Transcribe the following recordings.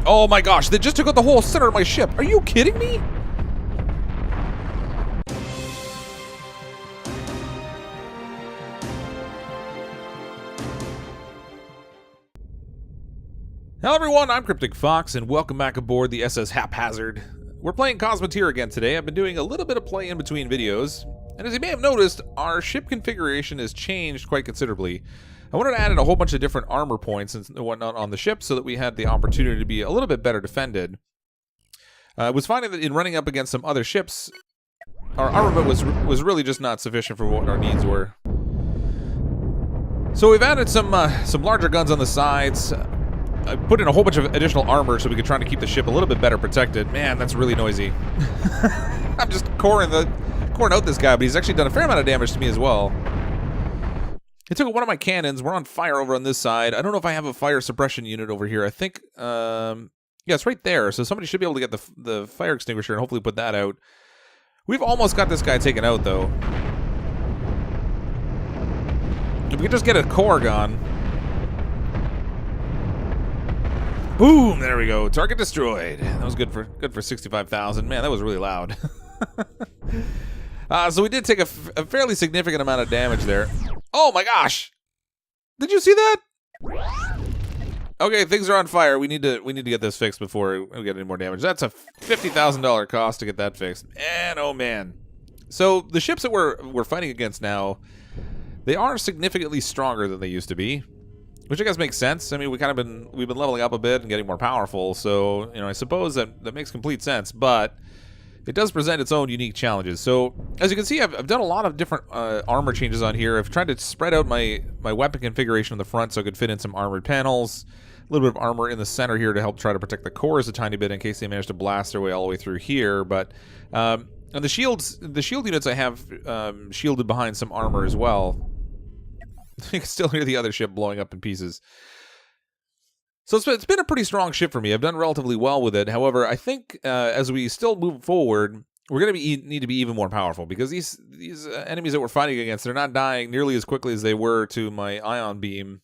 Oh my gosh, they just took out the whole center of my ship. Are you kidding me? Hello everyone, I'm CrypticFox, and welcome back aboard the SS Haphazard. We're playing Cosmoteer again today. I've been doing a little bit of play in between videos, and as you may have noticed, our ship configuration has changed quite considerably. I wanted to add in a whole bunch of different armor points and whatnot on the ship so that we had the opportunity to be a little bit better defended. I was finding that in running up against some other ships, our armament was really just not sufficient for what our needs were. So we've added some larger guns on the sides. I put in a whole bunch of additional armor so we could try to keep the ship a little bit better protected. Man, that's really noisy. I'm just coring out this guy, but he's actually done a fair amount of damage to me as well. He took one of my cannons. We're on fire over on this side. I don't know if I have a fire suppression unit over here. I think, yeah, it's right there. So somebody should be able to get the fire extinguisher and hopefully put that out. We've almost got this guy taken out, though. If we could just get a core gun. Boom! There we go. Target destroyed. That was good for 65,000. Man, that was really loud. So we did take a fairly significant amount of damage there. Oh my gosh! Did you see that? Okay, things are on fire. We need to get this fixed before we get any more damage. That's a $50,000 cost to get that fixed. And oh man. So the ships that we're fighting against now, they are significantly stronger than they used to be. Which I guess makes sense. I mean, we've been leveling up a bit and getting more powerful, so I suppose that makes complete sense. But it does present its own unique challenges. So as you can see, I've done a lot of different armor changes on here. I've tried to spread out my weapon configuration on the front so I could fit in some armored panels, a little bit of armor in the center here to help try to protect the cores a tiny bit in case they manage to blast their way all the way through here. But and the shield units I have shielded behind some armor as well. You can still hear the other ship blowing up in pieces. So it's been a pretty strong ship for me. I've done relatively well with it. However, I think as we still move forward, we're going to need to be even more powerful because these enemies that we're fighting against, they're not dying nearly as quickly as they were to my ion beam.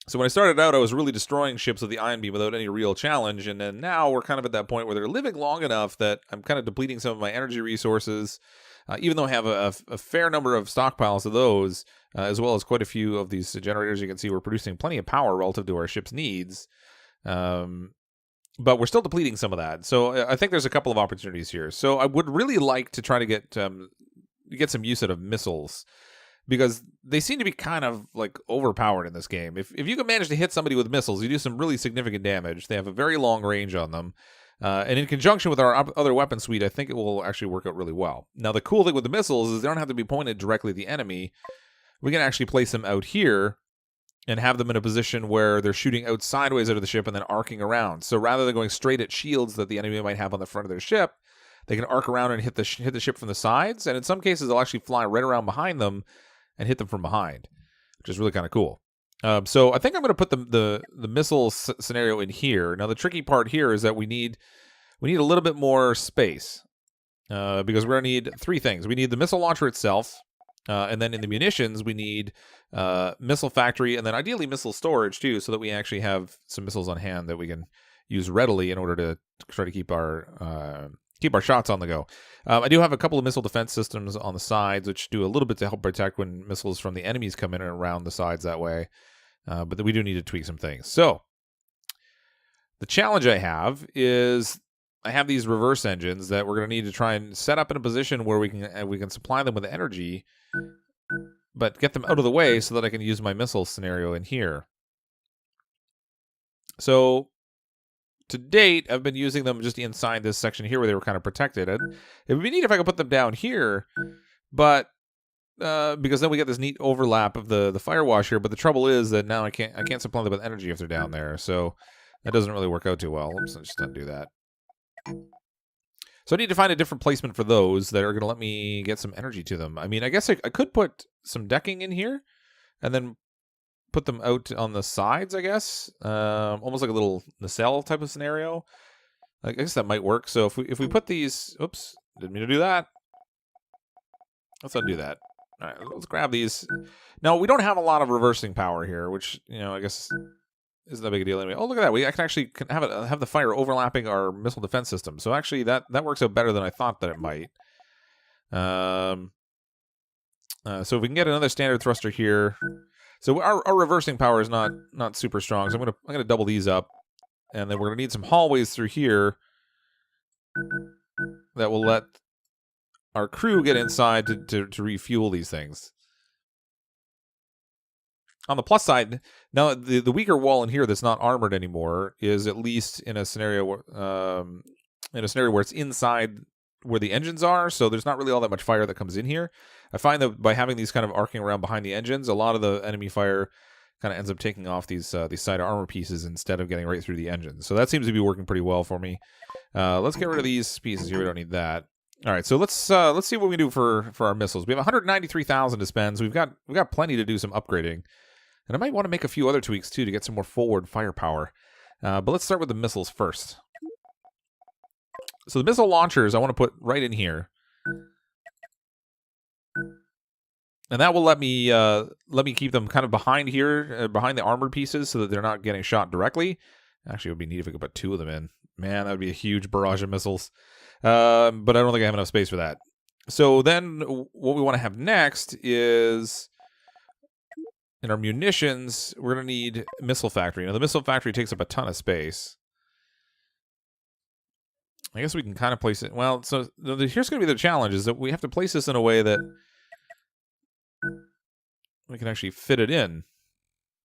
So when I started out, I was really destroying ships with the ion beam without any real challenge. And then now we're kind of at that point where they're living long enough that I'm kind of depleting some of my energy resources. Even though I have a fair number of stockpiles of those, as well as quite a few of these generators, you can see we're producing plenty of power relative to our ship's needs. But we're still depleting some of that. So I think there's a couple of opportunities here. So I would really like to try to get some use out of missiles, because they seem to be kind of like overpowered in this game. If you can manage to hit somebody with missiles, you do some really significant damage. They have a very long range on them. And in conjunction with our other weapon suite, I think it will actually work out really well. Now, the cool thing with the missiles is they don't have to be pointed directly at the enemy. We can actually place them out here and have them in a position where they're shooting out sideways out of the ship and then arcing around. So rather than going straight at shields that the enemy might have on the front of their ship, they can arc around and hit the ship from the sides. And in some cases, they'll actually fly right around behind them and hit them from behind, which is really kind of cool. So I think I'm going to put the missile scenario in here. Now the tricky part here is that we need a little bit more space because we're going to need three things. We need the missile launcher itself, and then in the munitions we need missile factory, and then ideally missile storage too, so that we actually have some missiles on hand that we can use readily in order to try to keep our shots on the go. I do have a couple of missile defense systems on the sides, which do a little bit to help protect when missiles from the enemies come in and around the sides that way. But we do need to tweak some things. So the challenge I have is I have these reverse engines that we're going to need to try and set up in a position where we can supply them with energy, but get them out of the way so that I can use my missile scenario in here. So to date, I've been using them just inside this section here where they were kind of protected. And it would be neat if I could put them down here, but because then we get this neat overlap of the firewash here. But the trouble is that now I can't supply them with energy if they're down there. So that doesn't really work out too well. Let's just undo that. So I need to find a different placement for those that are going to let me get some energy to them. I mean, I guess I could put some decking in here and then put them out on the sides, I guess. Almost like a little nacelle type of scenario. I guess that might work. So if we put these... Oops, didn't mean to do that. Let's undo that. All right, let's grab these. Now, we don't have a lot of reversing power here, which, I guess isn't that big a deal anyway. Oh, look at that. I can actually have the fire overlapping our missile defense system. So actually that works out better than I thought that it might. So if we can get another standard thruster here. So our reversing power is not super strong. So I'm gonna double these up. And then we're gonna need some hallways through here that will let our crew get inside to refuel these things. On the plus side, now the weaker wall in here that's not armored anymore is at least in a scenario where it's inside where the engines are, so there's not really all that much fire that comes in here. I find that by having these kind of arcing around behind the engines, a lot of the enemy fire kind of ends up taking off these side armor pieces instead of getting right through the engines. So that seems to be working pretty well for me. Let's get rid of these pieces here. We don't need that. All right, so let's see what we can do for our missiles. We have 193,000 to spend, so we've got plenty to do some upgrading. And I might want to make a few other tweaks, too, to get some more forward firepower. But let's start with the missiles first. So the missile launchers I want to put right in here. And that will let me keep them kind of behind here, behind the armored pieces, so that they're not getting shot directly. Actually, it would be neat if we could put 2 of them in. Man, that would be a huge barrage of missiles. But I don't think I have enough space for that. So then what we want to have next is... in our munitions, we're going to need missile factory. Now, the missile factory takes up a ton of space. I guess we can kind of place it... Well, so here's going to be the challenge, is that we have to place this in a way that we can actually fit it in.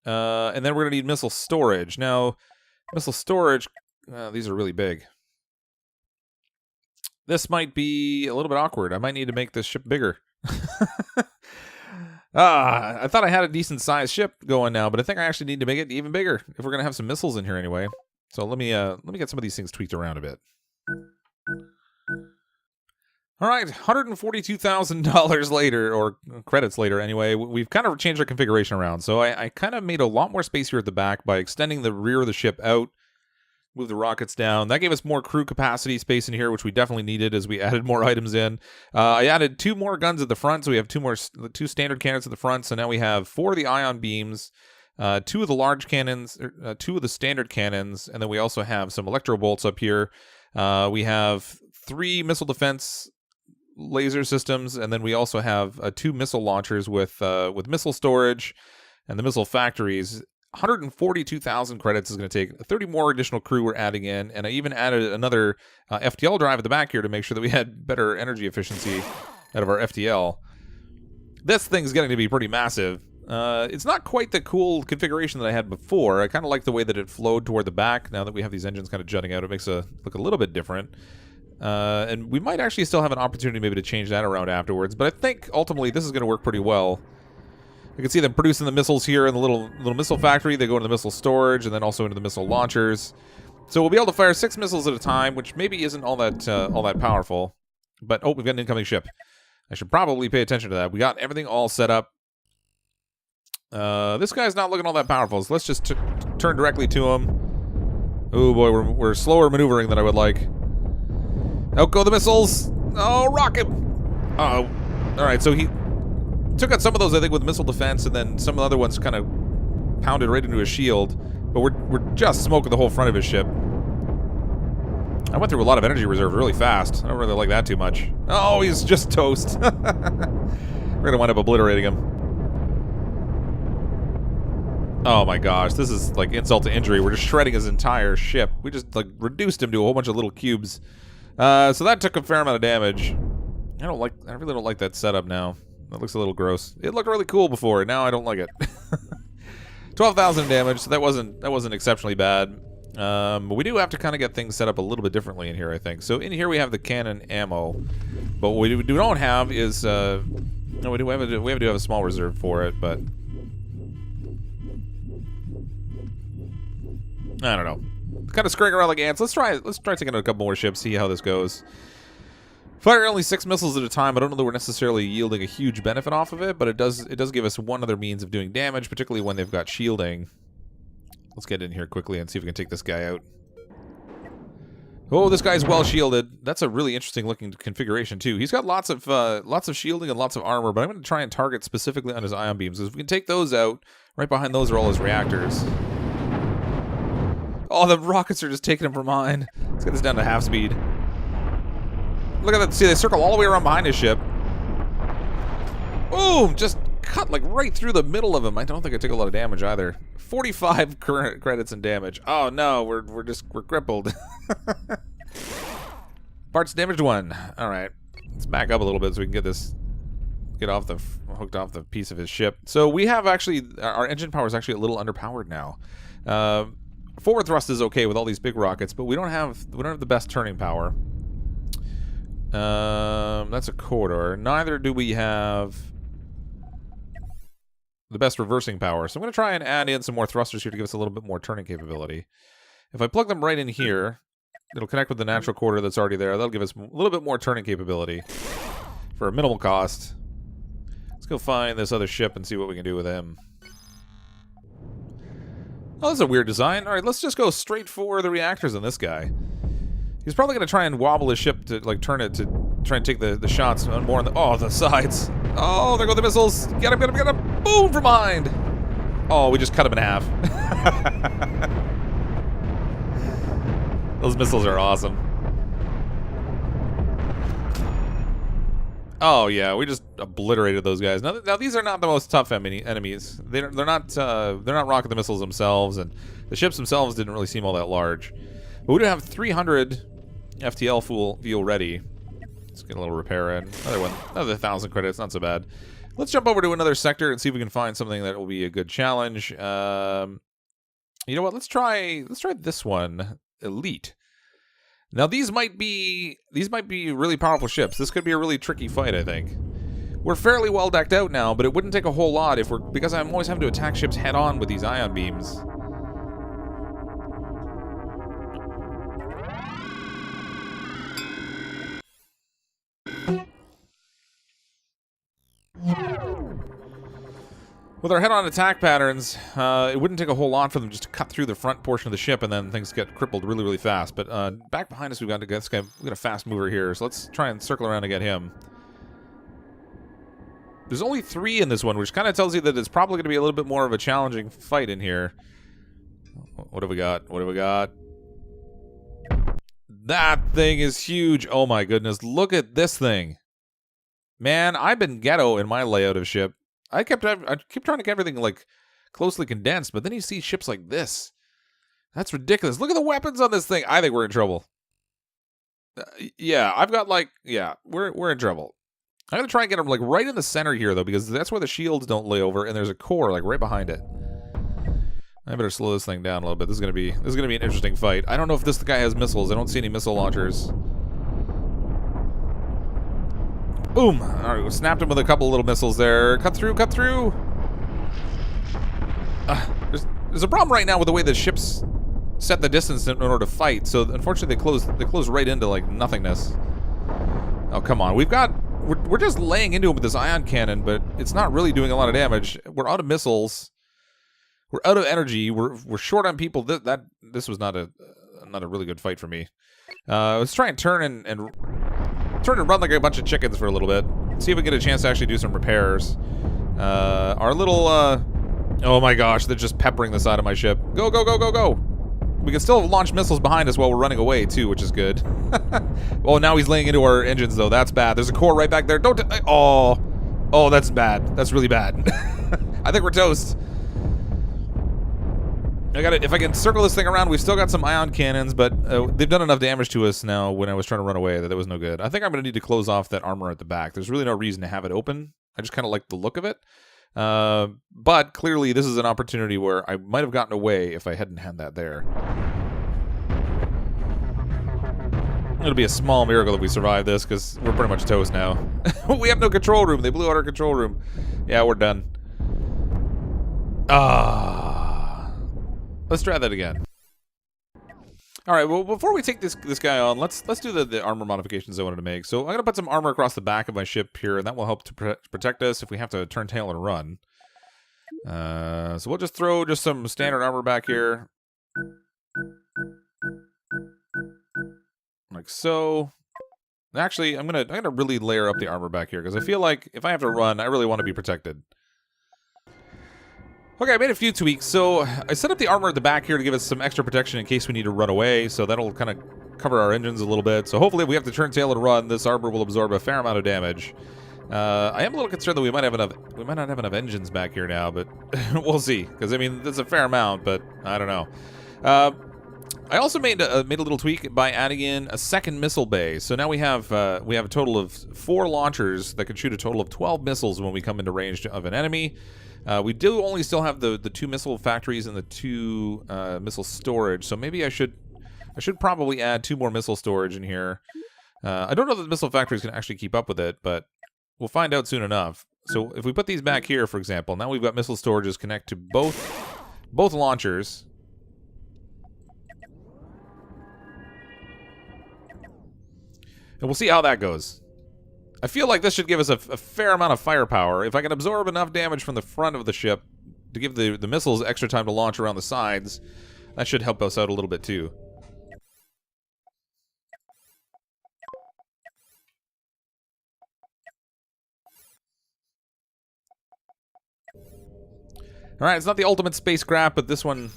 And then we're going to need missile storage. Now, missile storage... these are really big. This might be a little bit awkward. I might need to make this ship bigger. I thought I had a decent sized ship going now, but I think I actually need to make it even bigger if we're gonna have some missiles in here anyway. So let me get some of these things tweaked around a bit. All right, $142,000 later, or credits later anyway, we've kind of changed our configuration around. So I kind of made a lot more space here at the back by extending the rear of the ship out, move the rockets down. That gave us more crew capacity space in here, which we definitely needed as we added more items in. I added 2 more guns at the front, so we have 2 standard cannons at the front. So now we have 4 of the ion beams, 2 of the large cannons, 2 of the standard cannons, and then we also have some electro bolts up here. We have 3 missile defense laser systems, and then we also have 2 missile launchers with missile storage and the missile factories. 142,000 credits is going to take. 30 more additional crew we're adding in, and I even added another FTL drive at the back here to make sure that we had better energy efficiency out of our FTL. This thing's getting to be pretty massive. It's not quite the cool configuration that I had before. I kind of like the way that it flowed toward the back. Now that we have these engines kind of jutting out, it makes it look a little bit different. And we might actually still have an opportunity maybe to change that around afterwards, but I think ultimately this is going to work pretty well. You can see them producing the missiles here in the little missile factory. They go into the missile storage and then also into the missile launchers. So we'll be able to fire 6 missiles at a time, which maybe isn't all that powerful. But we've got an incoming ship. I should probably pay attention to that. We got everything all set up. This guy's not looking all that powerful, so let's just turn directly to him. Oh boy, we're slower maneuvering than I would like. Out go the missiles! Oh, rock him! Uh-oh. Alright, so he took out some of those, I think, with missile defense, and then some of the other ones kind of pounded right into his shield. But we're just smoking the whole front of his ship. I went through a lot of energy reserve really fast. I don't really like that too much. Oh, he's just toast. We're gonna wind up obliterating him. Oh my gosh, this is like insult to injury. We're just shredding his entire ship. We just like reduced him to a whole bunch of little cubes. So that took a fair amount of damage. I really don't like that setup now. That looks a little gross. It looked really cool before. Now I don't like it. 12,000 damage, so that wasn't exceptionally bad. But we do have to kind of get things set up a little bit differently in here, I think. So in here we have the cannon ammo, but what we don't have is no, we do have a small reserve for it, but I don't know. Kind of scurrying around like ants. Let's try taking out a couple more ships, see how this goes. Fire only 6 missiles at a time. I don't know that we're necessarily yielding a huge benefit off of it, but it does give us one other means of doing damage, particularly when they've got shielding. Let's get in here quickly and see if we can take this guy out. Oh, this guy's well shielded. That's a really interesting looking configuration too. He's got lots of shielding and lots of armor, but I'm going to try and target specifically on his ion beams. Because if we can take those out, right behind those are all his reactors. Oh, the rockets are just taking him from behind. Let's get this down to half speed. Look at that. See, they circle all the way around behind his ship. Boom! Just cut like right through the middle of him. I don't think I took a lot of damage either. 45 current credits and damage. Oh no, we're crippled. Parts damaged 1. All right, let's back up a little bit so we can get this hooked off the piece of his ship. So we have actually our engine power is actually a little underpowered now. Forward thrust is okay with all these big rockets, but we don't have the best turning power. That's a corridor. Neither do we have the best reversing power. So I'm going to try and add in some more thrusters here to give us a little bit more turning capability. If I plug them right in here, it'll connect with the natural corridor that's already there. That'll give us a little bit more turning capability for a minimal cost. Let's go find this other ship and see what we can do with him. Oh, that's a weird design. All right, let's just go straight for the reactors on this guy. He's probably going to try and wobble his ship to, like, turn it to try and take the shots on more on the sides. Oh, there go the missiles. Get him, get him, get him. Boom, from behind. Oh, we just cut him in half. Those missiles are awesome. Oh, yeah, we just obliterated those guys. Now these are not the most tough enemies. They're not rocking the missiles themselves, and the ships themselves didn't really seem all that large. But we do have 300 FTL fuel ready. Let's get a little repair in. Another 1,000 credits, not so bad. Let's jump over to another sector and see if we can find something that will be a good challenge. You know what? Let's try this one, Elite. Now these might be really powerful ships. This could be a really tricky fight, I think. We're fairly well decked out now, but it wouldn't take a whole lot because I'm always having to attack ships head on with these ion beams. With our head-on attack patterns, it wouldn't take a whole lot for them just to cut through the front portion of the ship, and then things get crippled really, really fast. But back behind us, we've got this guy. We've got a fast mover here, so let's try and circle around and get him. There's only 3 in this one, which kind of tells you that it's probably going to be a little bit more of a challenging fight in here. What have we got? What have we got? That thing is huge. Oh my goodness, look at this thing. Man, I've been ghetto in my layout of ship. I keep trying to get everything like closely condensed, but then you see ships like this. That's ridiculous. Look at the weapons on this thing. I think we're in trouble. Yeah, I've got like we're in trouble. I'm gonna try and get them like right in the center here though, because that's where the shields don't lay over, and there's a core like right behind it. I better slow this thing down a little bit. This is gonna be an interesting fight. I don't know if this guy has missiles. I don't see any missile launchers. Boom! Alright, we snapped him with a couple little missiles there. Cut through, cut through! There's a problem right now with the way the ships set the distance in order to fight, so unfortunately they close right into, like, nothingness. Oh, come on. We're just laying into him with this ion cannon, but it's not really doing a lot of damage. We're out of missiles. We're out of energy. We're short on people. This was not a really good fight for me. Let's try and turn and run like a bunch of chickens for a little bit. See if we get a chance to actually do some repairs. Our little, oh my gosh, they're just peppering the side of my ship. Go, go, go, go, go! We can still launch missiles behind us while we're running away, too, which is good. Oh, now he's laying into our engines, though. That's bad. There's a core right back there. Don't... Oh, that's bad. That's really bad. I think we're toast. If I can circle this thing around, we've still got some ion cannons, but they've done enough damage to us now when I was trying to run away that was no good. I think I'm going to need to close off that armor at the back. There's really no reason to have it open. I just kind of like the look of it. But clearly this is an opportunity where I might have gotten away if I hadn't had that there. It'll be a small miracle if we survive this, because we're pretty much toast now. We have no control room. They blew out our control room. Yeah, we're done. Let's try that again. All right. Well, before we take this guy on, let's do the armor modifications I wanted to make. So I'm gonna put some armor across the back of my ship here, and that will help to protect us if we have to turn tail and run. So we'll just throw some standard armor back here, like so. Actually, I'm gonna really layer up the armor back here because I feel like if I have to run, I really want to be protected. Okay, I made a few tweaks. So I set up the armor at the back here to give us some extra protection in case we need to run away. So that'll kind of cover our engines a little bit. So hopefully if we have to turn tail and run, this armor will absorb a fair amount of damage. I am a little concerned that we might not have enough engines back here now, but we'll see. Because I mean, that's a fair amount, but I don't know. I also made a little tweak by adding in a second missile bay. So now we have a total of 4 launchers that can shoot a total of 12 missiles when we come into range of an enemy. We do only still have the 2 missile factories and the 2 missile storage. So maybe I should probably add 2 more missile storage in here. I don't know that the missile factories can actually keep up with it, but we'll find out soon enough. So if we put these back here, for example, now we've got missile storages connect to both launchers. And we'll see how that goes. I feel like this should give us a fair amount of firepower. If I can absorb enough damage from the front of the ship to give the missiles extra time to launch around the sides, that should help us out a little bit too. Alright, it's not the ultimate space scrap, but this one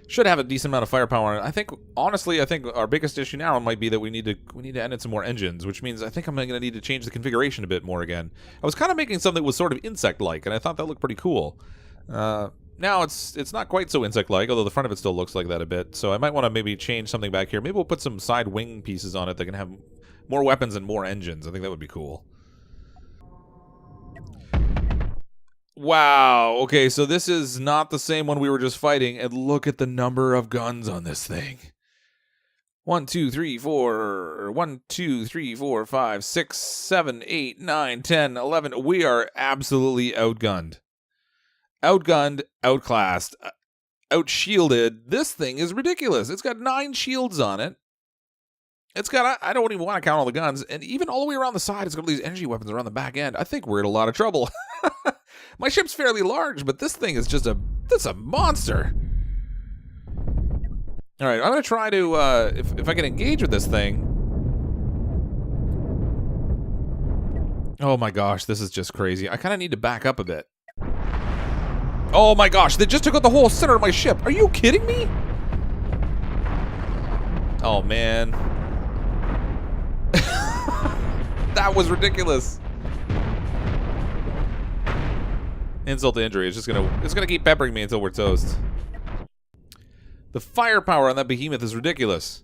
should have a decent amount of firepower. I think, honestly, our biggest issue now might be that we need to add in some more engines, which means I think I'm going to need to change the configuration a bit more again. I was kind of making something that was sort of insect-like, and I thought that looked pretty cool. Now it's not quite so insect-like, although the front of it still looks like that a bit. So I might want to maybe change something back here. Maybe we'll put some side wing pieces on it that can have more weapons and more engines. I think that would be cool. Wow, okay, so this is not the same one we were just fighting, and look at the number of guns on this thing. 1, 2, 3, 4, 1, 2, 3, 4, 5, 6, 7, 8, 9, 10, 11. We are absolutely outgunned. Outgunned, outclassed, outshielded. This thing is ridiculous. It's got 9 shields on it. It's got, I don't even want to count all the guns, and even all the way around the side, it's got all these energy weapons around the back end. I think we're in a lot of trouble. My ship's fairly large, but this thing is just that's a monster. All right, I'm going to try to, if I can engage with this thing. Oh my gosh, this is just crazy. I kind of need to back up a bit. Oh my gosh, they just took out the whole center of my ship. Are you kidding me? Oh man. That was ridiculous. Insult to injury. It's gonna keep peppering me until we're toast. The firepower on that behemoth is ridiculous.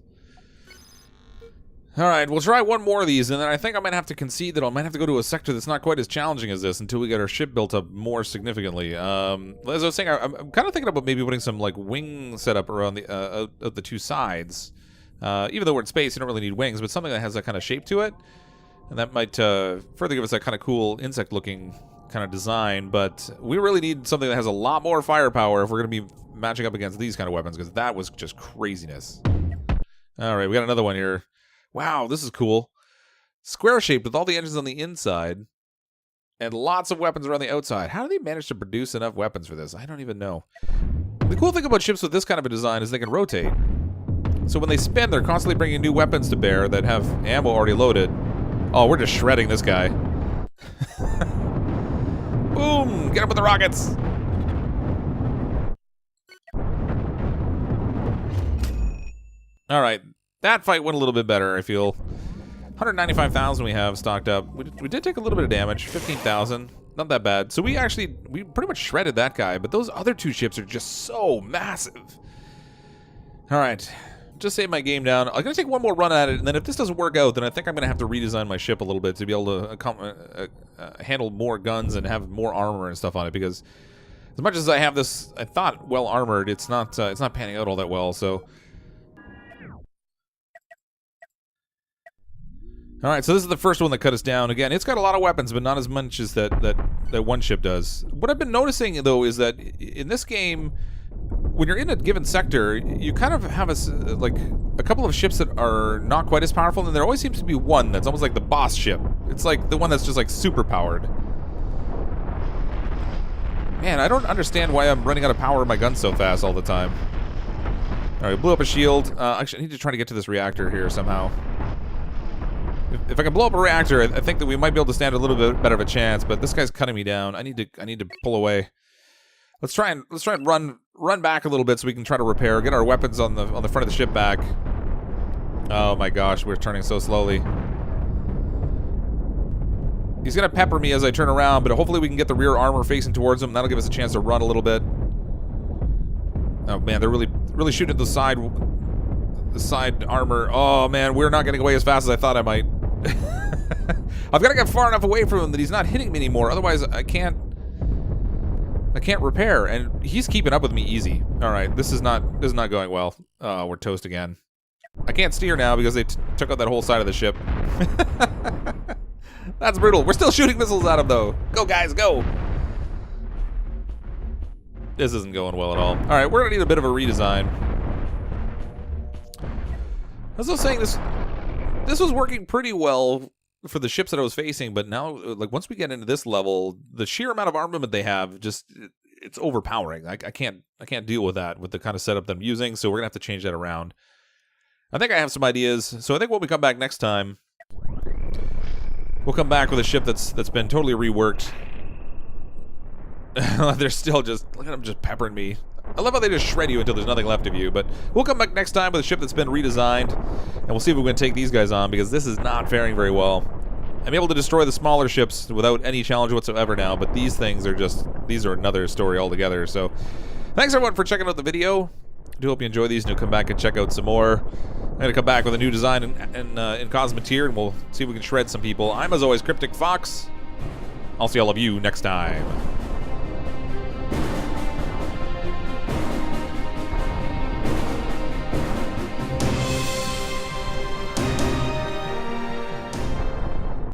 Alright, we'll try one more of these, and then I think I might have to concede that I might have to go to a sector that's not quite as challenging as this until we get our ship built up more significantly. As I was saying, I'm kind of thinking about maybe putting some like wing setup around the 2 sides. Even though we're in space, you don't really need wings, but something that has that kind of shape to it. And that might further give us that kind of cool insect-looking kind of design, but we really need something that has a lot more firepower if we're going to be matching up against these kind of weapons, because that was just craziness. Alright, we got another one here. Wow, this is cool. Square-shaped with all the engines on the inside and lots of weapons around the outside. How do they manage to produce enough weapons for this? I don't even know. The cool thing about ships with this kind of a design is they can rotate. So when they spin, they're constantly bringing new weapons to bear that have ammo already loaded. Oh, we're just shredding this guy. Boom! Get up with the rockets! Alright, that fight went a little bit better, I feel. 195,000 we have stocked up. We did take a little bit of damage, 15,000. Not that bad. So we pretty much shredded that guy, but those other 2 ships are just so massive. Alright, just save my game down. I'm going to take one more run at it, and then if this doesn't work out, then I think I'm going to have to redesign my ship a little bit to be able to handle more guns and have more armor and stuff on it, because as much as I have this, I thought, well armored, it's not panning out all that well, so... Alright, so this is the first one that cut us down. Again, it's got a lot of weapons, but not as much as that one ship does. What I've been noticing, though, is that in this game, when you're in a given sector, you kind of have a couple of ships that are not quite as powerful, and there always seems to be one that's almost like the boss ship. It's like the one that's just like super powered. Man, I don't understand why I'm running out of power in my gun so fast all the time. Alright, blew up a shield. Actually, I need to try to get to this reactor here somehow. If I can blow up a reactor, I think that we might be able to stand a little bit better of a chance, but this guy's cutting me down. I need to pull away. Let's try and run back a little bit so we can try to repair, get our weapons on the front of the ship back. Oh my gosh, we're turning so slowly. He's gonna pepper me as I turn around, but hopefully we can get the rear armor facing towards him. That'll give us a chance to run a little bit. Oh man, they're really shooting at the side armor. Oh man, we're not getting away as fast as I thought I might. I've got to get far enough away from him that he's not hitting me anymore. Otherwise, I can't repair. And he's keeping up with me easy. All right, this is not going well. We're toast again. I can't steer now because they took out that whole side of the ship. That's brutal. We're still shooting missiles at him, though. Go, guys, go. This isn't going well at all. All right, we're going to need a bit of a redesign. As I was saying, this was working pretty well for the ships that I was facing, but now, like, once we get into this level, the sheer amount of armament they have, it's overpowering. I can't deal with that with the kind of setup that I'm using, so we're going to have to change that around. I think I have some ideas, so I think when we come back next time, we'll come back with a ship that's been totally reworked. They're still just, look at them just peppering me. I love how they just shred you until there's nothing left of you, but we'll come back next time with a ship that's been redesigned, and we'll see if we can take these guys on, because this is not faring very well. I'm able to destroy the smaller ships without any challenge whatsoever now, but these things are these are another story altogether. So thanks everyone for checking out the video. I do hope you enjoy these and you'll come back and check out some more. I'm going to come back with a new design in Cosmoteer, and we'll see if we can shred some people. I'm, as always, CrypticFox. I'll see all of you next time.